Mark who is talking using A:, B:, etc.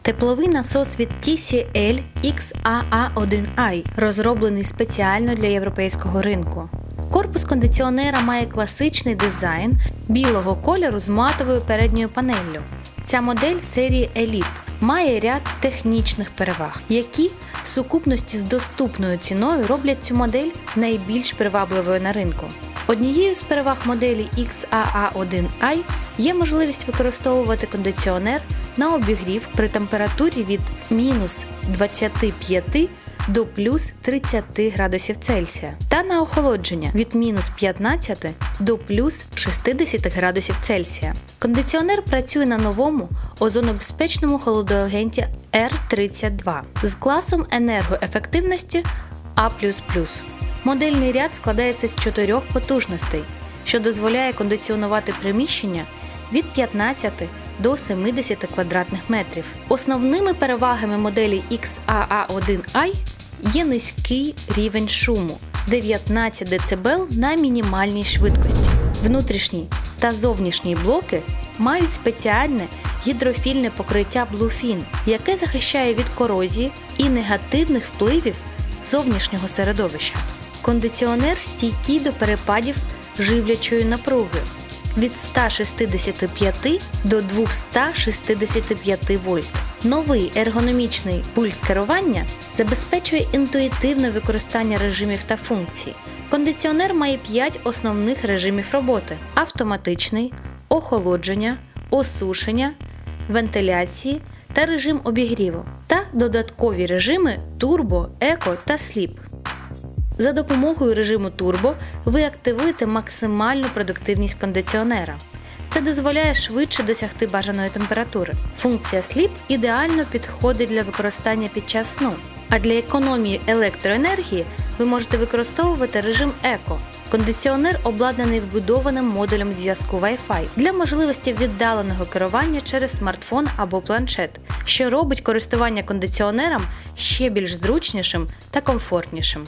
A: Тепловий насос від TCL XAA1i, розроблений спеціально для європейського ринку. Корпус кондиціонера має класичний дизайн білого кольору з матовою передньою панеллю. Ця модель серії Elite має ряд технічних переваг, які в сукупності з доступною ціною роблять цю модель найбільш привабливою на ринку. Однією з переваг моделі XAA1i є можливість використовувати кондиціонер на обігрів при температурі від мінус 25 до плюс 30 градусів Цельсія та на охолодження від мінус 15 до плюс 60 градусів Цельсія. Кондиціонер працює на новому озонобезпечному холодоагенті R32 з класом енергоефективності А++. Модельний ряд складається з 4 потужностей, що дозволяє кондиціонувати приміщення від 15 до 70 квадратних метрів. Основними перевагами моделі XAA1i є низький рівень шуму – 19 дБ на мінімальній швидкості. Внутрішній та зовнішній блоки мають спеціальне гідрофільне покриття Bluefin, яке захищає від корозії і негативних впливів зовнішнього середовища. Кондиціонер стійкий до перепадів живлячої напруги від 165 до 265 вольт. Новий ергономічний пульт керування забезпечує інтуїтивне використання режимів та функцій. Кондиціонер має 5 основних режимів роботи: автоматичний, охолодження, осушення, вентиляції та режим обігріву, та додаткові режими турбо, еко та сліп. За допомогою режиму турбо ви активуєте максимальну продуктивність кондиціонера. Це дозволяє швидше досягти бажаної температури. Функція Sleep ідеально підходить для використання під час сну. А для економії електроенергії ви можете використовувати режим Еко. Кондиціонер обладнаний вбудованим модулем зв'язку Wi-Fi для можливості віддаленого керування через смартфон або планшет, що робить користування кондиціонером ще більш зручнішим та комфортнішим.